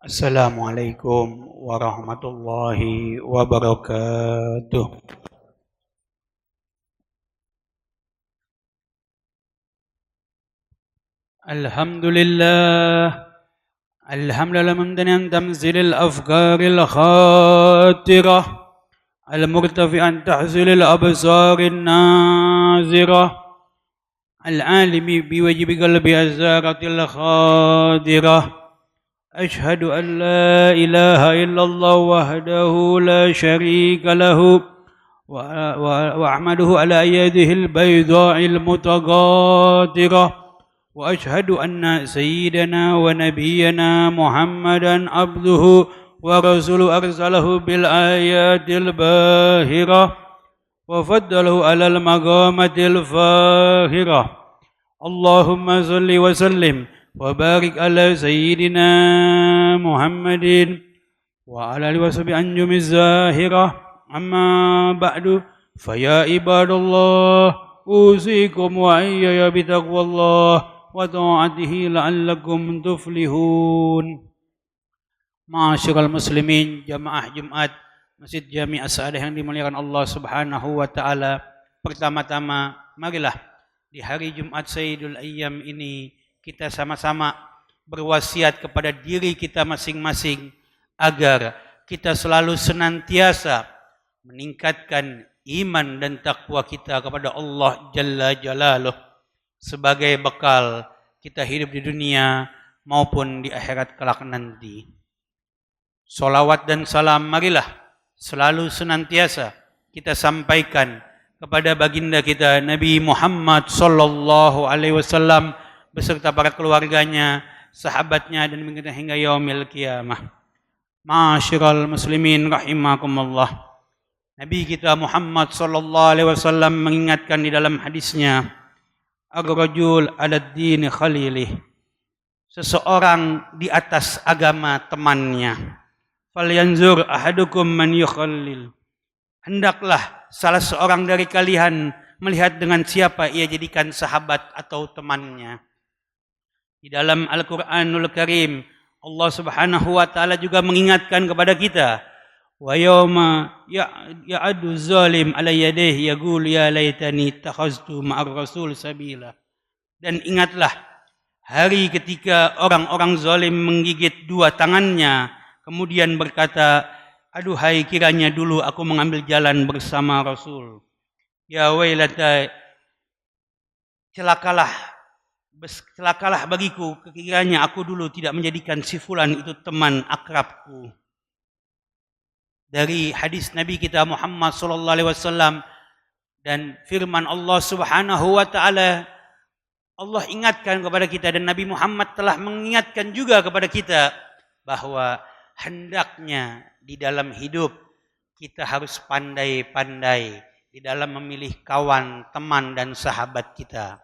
Assalamualaikum warahmatullahi wabarakatuh. Alhamdulillah. Alhamdulillah mumtani'an tamzilil afkaril khatirah al-murtafi'an tahzilil absarin nazirah al-alimi biwajibi qalbi azaratil khadirah. أشهد أن لا إله إلا الله وحده لا شريك له وأحمده على يده البيضاء المتقاطرة وأشهد أن سيدنا ونبينا محمدا عبده ورسوله أرسله بالآيات الباهرة وفضله على المقامة الفاخرة اللهم صل وسلم وبارك على سيدنا محمد وعلى آله وصحبه أنجم الزاهرة أما بعد فيا عباد الله أوصيكم وإياي بتقوى الله وطاعته لعلكم تفلحون. Ma'asyiral muslimin, jamaah Jumat Masjid Jami' As-Sa'adah yang dimuliakan Allah Subhanahu wa taala. Pertama-tama, marilah di hari Jumat Sayyidul Ayyam ini kita sama-sama berwasiat kepada diri kita masing-masing agar kita selalu senantiasa meningkatkan iman dan takwa kita kepada Allah Jalla Jalaluh sebagai bekal kita hidup di dunia maupun di akhirat kelak nanti. Salawat dan salam marilah selalu senantiasa kita sampaikan kepada baginda kita Nabi Muhammad sallallahu alaihi wasallam beserta para keluarganya, sahabatnya dan mengikuti hingga yaumil qiyamah. Ma'asyiral muslimin rahimakumullah. Nabi kita Muhammad sallallahu alaihi wasallam mengingatkan di dalam hadisnya, ar-rajul 'ala ad-din khalilih. Seseorang di atas agama temannya. Falyanzur ahadukum man yukhallil. Hendaklah salah seorang dari kalian melihat dengan siapa ia jadikan sahabat atau temannya. Di dalam Al-Quranul Karim, Allah Subhanahu wa taala juga mengingatkan kepada kita, wa yauma ya'adu zalim ala yadayhi yaqul ya laitani takhaztu ma'ar rasul sabila. Dan ingatlah hari ketika orang-orang zalim menggigit dua tangannya, kemudian berkata, aduhai kiranya dulu aku mengambil jalan bersama Rasul. Ya wailata, celakalah bagiku kiranya aku dulu tidak menjadikan si fulan itu teman akrabku. Dari hadis Nabi kita Muhammad sallallahu alaihi wasallam dan firman Allah Subhanahu wa taala, Allah ingatkan kepada kita dan Nabi Muhammad telah mengingatkan juga kepada kita bahwa hendaknya di dalam hidup kita harus pandai-pandai di dalam memilih kawan, teman dan sahabat kita.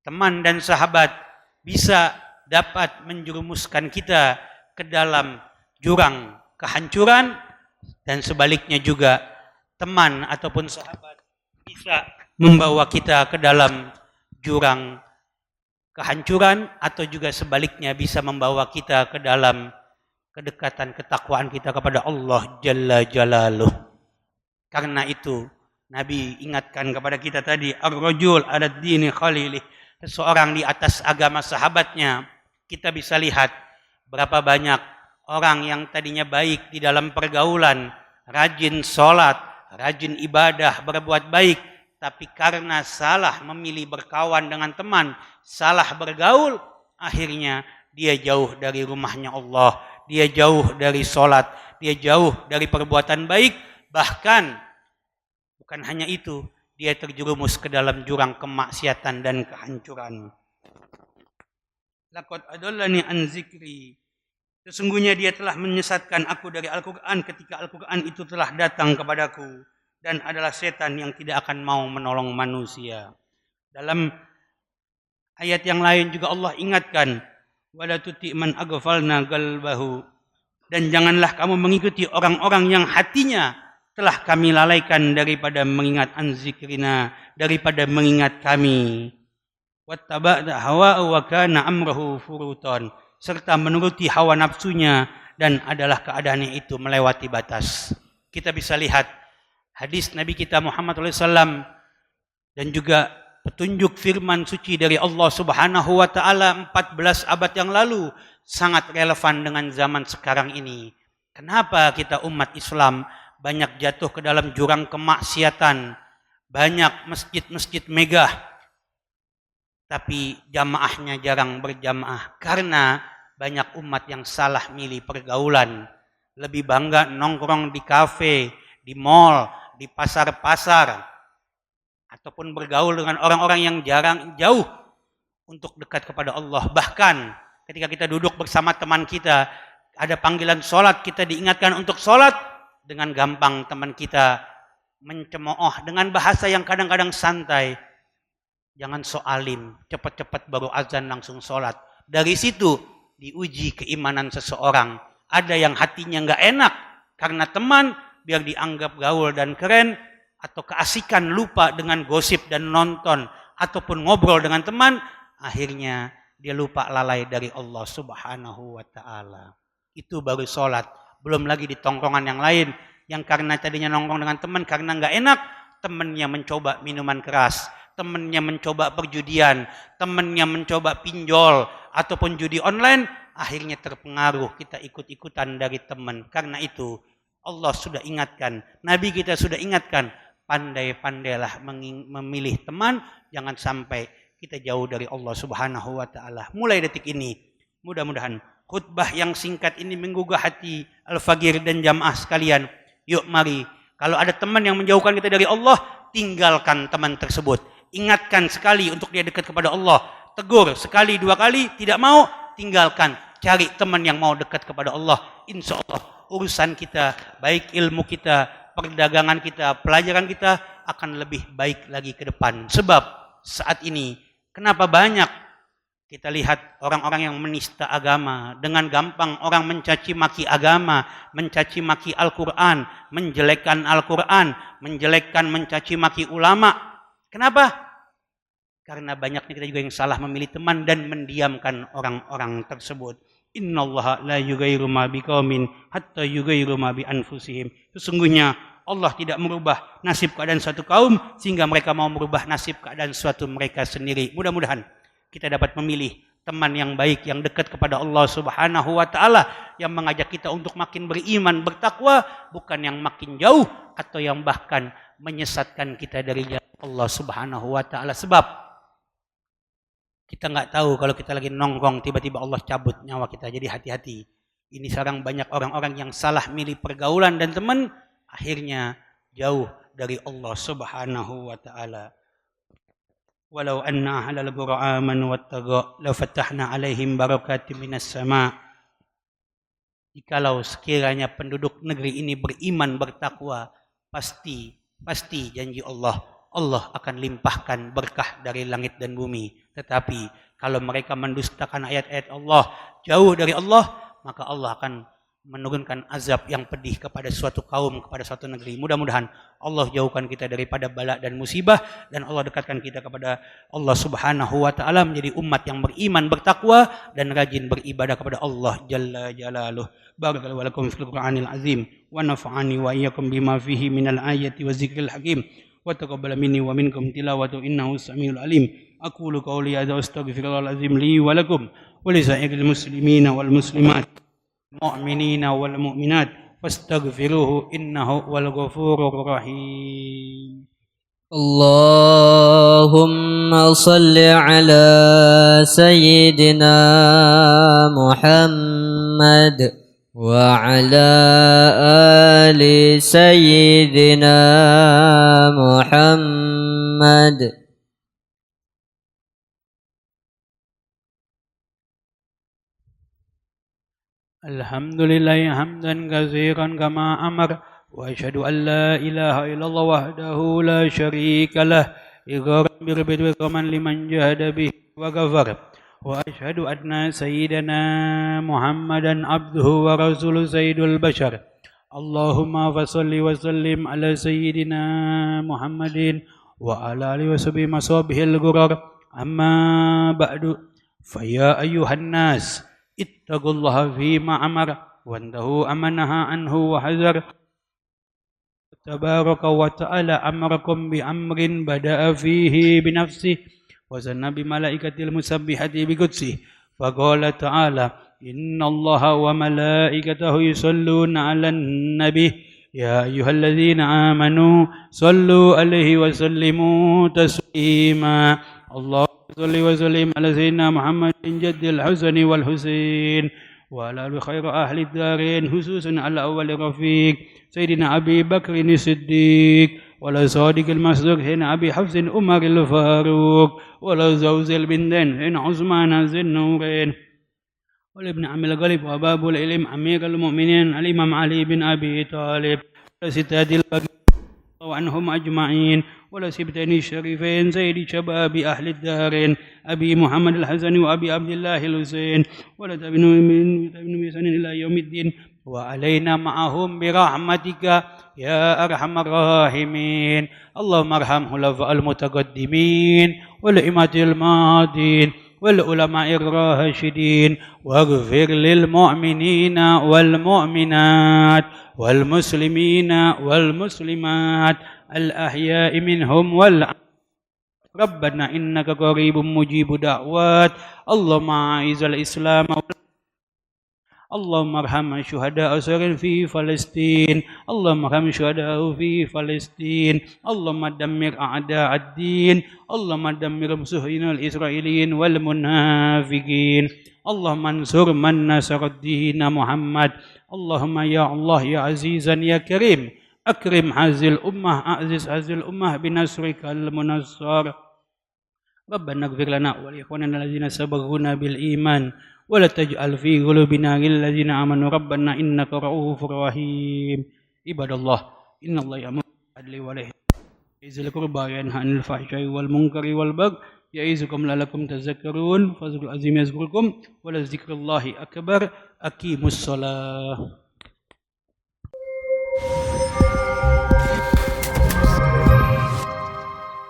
Teman dan sahabat bisa dapat menjerumuskan kita ke dalam jurang kehancuran, dan sebaliknya juga teman ataupun sahabat bisa membawa kita ke dalam jurang kehancuran, atau juga sebaliknya bisa membawa kita ke dalam kedekatan ketakwaan kita kepada Allah Jalla Jalaluh. Karena itu Nabi ingatkan kepada kita tadi, ar-rajul 'ala ad-dini khalilih. Seseorang di atas agama sahabatnya. Kita bisa lihat berapa banyak orang yang tadinya baik di dalam pergaulan, rajin sholat, rajin ibadah, berbuat baik, tapi karena salah memilih berkawan dengan teman, salah bergaul, akhirnya dia jauh dari rumahnya Allah, dia jauh dari sholat, dia jauh dari perbuatan baik, bahkan bukan hanya itu, dia terjerumus ke dalam jurang kemaksiatan dan kehancuran. Laqad adallani an zikri. Sesungguhnya dia telah menyesatkan aku dari Al-Quran ketika Al-Quran itu telah datang kepadaku, dan adalah setan yang tidak akan mau menolong manusia. Dalam ayat yang lain juga Allah ingatkan, wala tuti man aghfalna qalbahu. Dan janganlah kamu mengikuti orang-orang yang hatinya telah kami lalaikan daripada mengingat an-zikrina, daripada mengingat kami. Wattaba'da hawa wa kana amrahu furutan. serta menuruti hawa nafsunya dan adalah keadaannya itu melewati batas. Kita bisa lihat hadis Nabi kita Muhammad SAW dan juga petunjuk firman suci dari Allah Subhanahu wa taala 14 abad yang lalu sangat relevan dengan zaman sekarang ini. Kenapa kita umat Islam banyak jatuh ke dalam jurang kemaksiatan, banyak masjid-masjid megah, tapi jamaahnya jarang berjamaah? Karena banyak umat yang salah milih pergaulan, lebih bangga nongkrong di kafe, di mall, di pasar-pasar, ataupun bergaul dengan orang-orang yang jarang jauh untuk dekat kepada Allah. Bahkan ketika kita duduk bersama teman kita, ada panggilan sholat, kita diingatkan untuk sholat, dengan gampang teman kita mencemooh dengan bahasa yang kadang-kadang santai. Jangan so alim, cepat-cepat baru azan langsung sholat. Dari situ diuji keimanan seseorang. Ada yang hatinya nggak enak karena teman, biar dianggap gaul dan keren, atau keasikan lupa dengan gosip dan nonton, ataupun ngobrol dengan teman, akhirnya dia lupa lalai dari Allah Subhanahu wa ta'ala. Itu baru sholat. Belum lagi di tongkrongan yang lain, yang karena tadinya nongkrong dengan teman, karena nggak enak, temannya mencoba minuman keras, temannya mencoba perjudian, temannya mencoba pinjol, ataupun judi online, akhirnya terpengaruh, kita ikut-ikutan dari teman. Karena itu Allah sudah ingatkan, Nabi kita sudah ingatkan, pandai-pandailah memilih teman, jangan sampai kita jauh dari Allah Subhanahu wa ta'ala. Mulai detik ini, mudah-mudahan khutbah yang singkat ini menggugah hati Al-Fagir dan jamaah sekalian. Yuk mari, kalau ada teman yang menjauhkan kita dari Allah, tinggalkan teman tersebut. Ingatkan sekali untuk dia dekat kepada Allah. Tegur sekali, dua kali, tidak mau, tinggalkan. Cari teman yang mau dekat kepada Allah. Insya Allah urusan kita, baik ilmu kita, perdagangan kita, pelajaran kita akan lebih baik lagi ke depan. Sebab saat ini, kenapa banyak kita lihat orang-orang yang menista agama, dengan gampang orang mencaci maki agama, mencaci maki Al-Quran, menjelekkan Al-Quran, mencaci maki ulama. Kenapa? Karena banyaknya kita juga yang salah memilih teman dan mendiamkan orang-orang tersebut. Innallaha la yughayyiru ma biqaumin hatta yughayyiru ma bi anfusihim. Sesungguhnya Allah tidak merubah nasib keadaan suatu kaum sehingga mereka mau merubah nasib keadaan suatu mereka sendiri. Mudah-mudahan kita dapat memilih teman yang baik, yang dekat kepada Allah Subhanahu wa ta'ala, yang mengajak kita untuk makin beriman, bertakwa, bukan yang makin jauh atau yang bahkan menyesatkan kita dari jalan Allah Subhanahu wa ta'ala. Sebab kita nggak tahu kalau kita lagi nongkrong tiba-tiba Allah cabut nyawa kita. Jadi hati-hati. Ini sekarang banyak orang-orang yang salah milih pergaulan dan teman, akhirnya jauh dari Allah Subhanahu wa ta'ala. Walau anna ahlal qura amanu wattaqu la fatahna alaihim barakatim minas sama. Jikalau sekiranya penduduk negeri ini beriman, bertakwa, pasti janji Allah akan limpahkan berkah dari langit dan bumi. Tetapi kalau mereka mendustakan ayat-ayat Allah, jauh dari Allah, maka Allah akan menurunkan azab yang pedih kepada suatu kaum, kepada suatu negeri. Mudah-mudahan Allah jauhkan kita daripada bala dan musibah, dan Allah dekatkan kita kepada Allah Subhanahu wa ta'ala, menjadi umat yang beriman, bertakwa, dan rajin beribadah kepada Allah Jalla Jalaluh. Barakallahu lakum fil Qur'anil azim, wa nafa'ani wa iyyakum bima fihi minal ayati wa zikril hakim. وتقبل مني ومنكم تلاوة إنه السميع العليم. أقول قولي هذا وأستغفر الله العظيم لي ولكم ولسائر المسلمين والمسلمات المؤمنين والمؤمنات فاستغفروه إنه هو الغفور الرحيم. اللهم صل على سيدنا محمد وعلى آل سيدنا محمد. الحمد لله حمدا كثيرا كما أمر وأشهد أن لا إله إلا الله وحده لا شريك له إقرارا بربه ومن لمن جهد به وغفر وأشهد أن سيدنا محمدا عبده ورسوله سيد البشر. اللهم فصل وسلم على سيدنا محمد وعلى آله وصحبه الغرر. أما بعد فيا أيها الناس اتقوا الله فيما أمر وانتهوا أما نهى عنه وحذر. تبارك وتعالى أمركم بأمر بدأ فيه بنفسه وثنى بملائكة المسبحة بقدسه، فقال تعالى: إن الله وملائكته يصلون على النبي يا أيها الذين آمنوا صلوا عليه وسلموا تسليما. اللهم صل وسلم على سيدنا محمد جد الحسن والحسين وعلى خير أهل الدارين، خصوصا على أول رفيق سيدنا أبي بكر الصديق، ولا صادق المصدوق سيدنا أبي حفص عمر الفاروق، ولا زوج البنتين سيدنا عثمان ذي النورين، والابن عم الغالب وباب العلم أمير المؤمنين الإمام علي بن أبي طالب، وستات البقية عنهم أجمعين، ولا سبتين الشريفين سيد شباب أهل الدارين أبي محمد الحسن وأبي عبد الله الحسين، ولا تبن بإحسان إلى يوم الدين، وعلينا معهم برحمتك يا أرحم الراحمين. اللهم ارحم خلفاء المتقدمين والأئمة الماضين والعلماء الراشدين، واغفر للمؤمنين والمؤمنات والمسلمين والمسلمات الأحياء منهم والأموات. ربنا إنك قريب مجيب دعوات. اللهم أعز الإسلام، اللهم ارحم شهداء في فلسطين، اللهم ارحم شهداء في فلسطين، اللهم دمر أعداء الدين، اللهم دمر صهيون الإسرائيليين والمنافقين، اللهم انصر من نصر الدين محمد. اللهم يا الله يا عزيزا يا كريم أكرم هذه الأمة، أعزز هذه الأمة بنصرك المنصر. ربنا اغفر لنا ولإخواننا الذين سبقونا بالإيمان ولا تجعل في قلوبنا غلا للذين آمنوا ربنا إنك رؤوف رحيم. عباد الله إن الله يأمر بالعدل والإحسان وإيتاء ذي القربى وينهى عن الفحشاء والمنكر والبغي يعظكم لعلكم تذكرون. فاذكروا العظيم يذكركم ولذكر الله أكبر. أقيموا الصلاة.